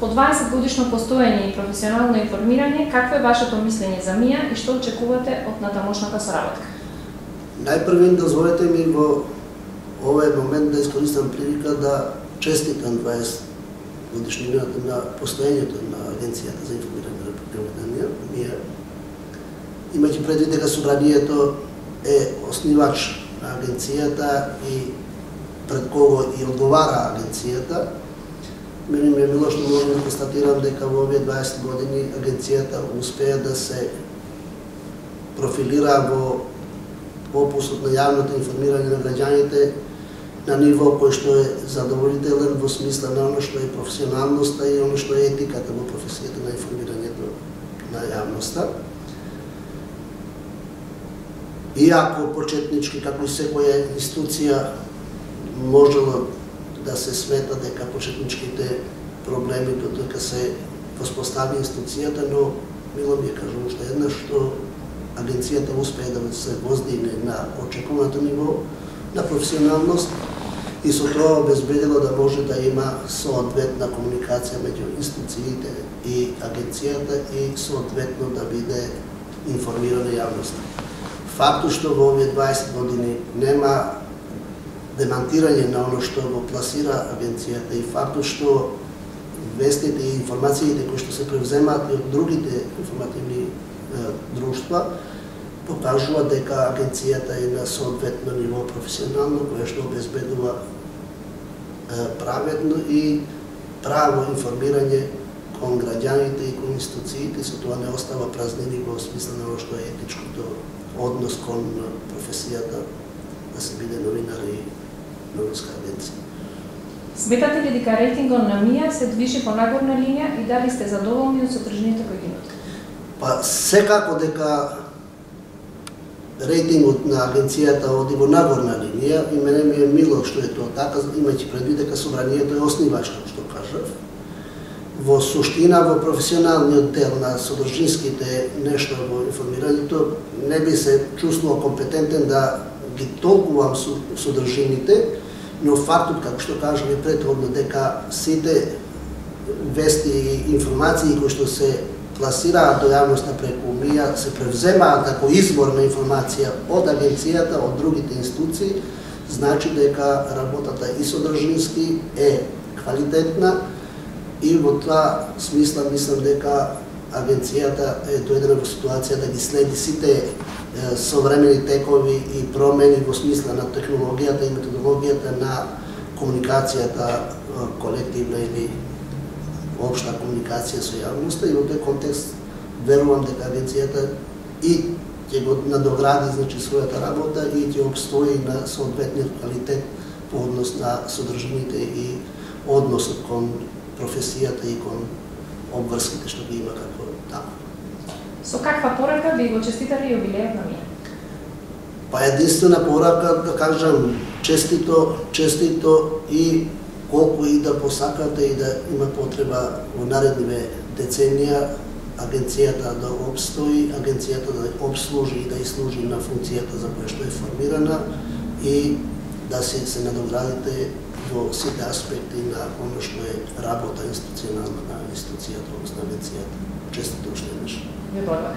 По 20 годишно постоење и професионално информирање, какво е вашето мислење за МИА и што очекувате од натамошната соработка? Најпрвен дозволете ми во овој момент да искористам прилика да честитам 20 годишнината на постоењето на Агенцијата за информирање на Република Македонија, МИА, имајќи предвид дека собранието е основач на агенцијата и пред кого и одговара агенцијата. Мене ми е мило што можам да констатирам дека во овие 20 години агенцијата успеа да се профилира во опусот на јавното информирање на граѓаните на ниво кој што е задоволителен во смисла на оно што е професионалноста и оно што е етиката во професијата на информирањето на јавноста. Иако почетнички, како и секоја институција, можело да се смета дека почетничките проблеми додека се воспостави институцијата, но мило ми е кажам уште еднаш што агенцијата успее да се воздигне на очекуваното ниво на професионалност и со тоа обезбедило да може да има соодветна комуникација меѓу институциите и агенцијата и соодветно да биде информирана јавноста. Фактот што во овие 20 години нема демантирање на оно што го пласира агенцијата и фактот што вестите и информациите кои што се превземаат од другите информативни друштва покажува дека агенцијата е на соодветно ниво професионално кое што обезбедува праведно и право информирање кон граѓаните и кон институциите, со тоа не остава празнини во смисла на оно што е етичкото однос кон професијата да се биде новинар и новинска агенција. Сметате ли дека рейтингот на МИА се движи по нагорна линија и дали сте задоволни од содржината кој ги нуди? Па секако дека рейтингот на агенцијата оди во нагорна линија и мене ми е мило што е тоа така, имајќи предвид дека собранието е основач, како што кажав. Во суштина, во професионалниот дел на содржинските нешто во информирањето, не би се чувствувал компетентен да ги толкувам содржините, но фактот, како што кажам и претходно, дека сите вести и информации кои што се пласираат до јавноста преку МИА се превземаат како извор на информација од агенцијата, од другите институции, значи дека работата и содржински е квалитетна и во тоа смисла мислам дека агенцијата е дојдена во ситуација да ги следи сите современи текови и промени во смисла на технологијата и методологијата на комуникацијата колективна или општа комуникација со јавноста и во тој контекст верувам дека агенцијата и ќе го надогради значи својата работа и ќе обстои на соодветниот квалитет по однос на содржините и односот кон професијата и кон обврските што ги има како тако. Со каква порака би го честитали јубилејот на МИА? Па единствена порака да кажам честито и колку и да посакате и да има потреба во наредниве деценија агенцијата да обстои, агенцијата да обслужи и да служи на функцијата за која што е формирана и да се надоградите во сите аспекти на оно што е работа институционална на институцијата, односно агенцијата. Честито уште еднаш. Ви благодарам.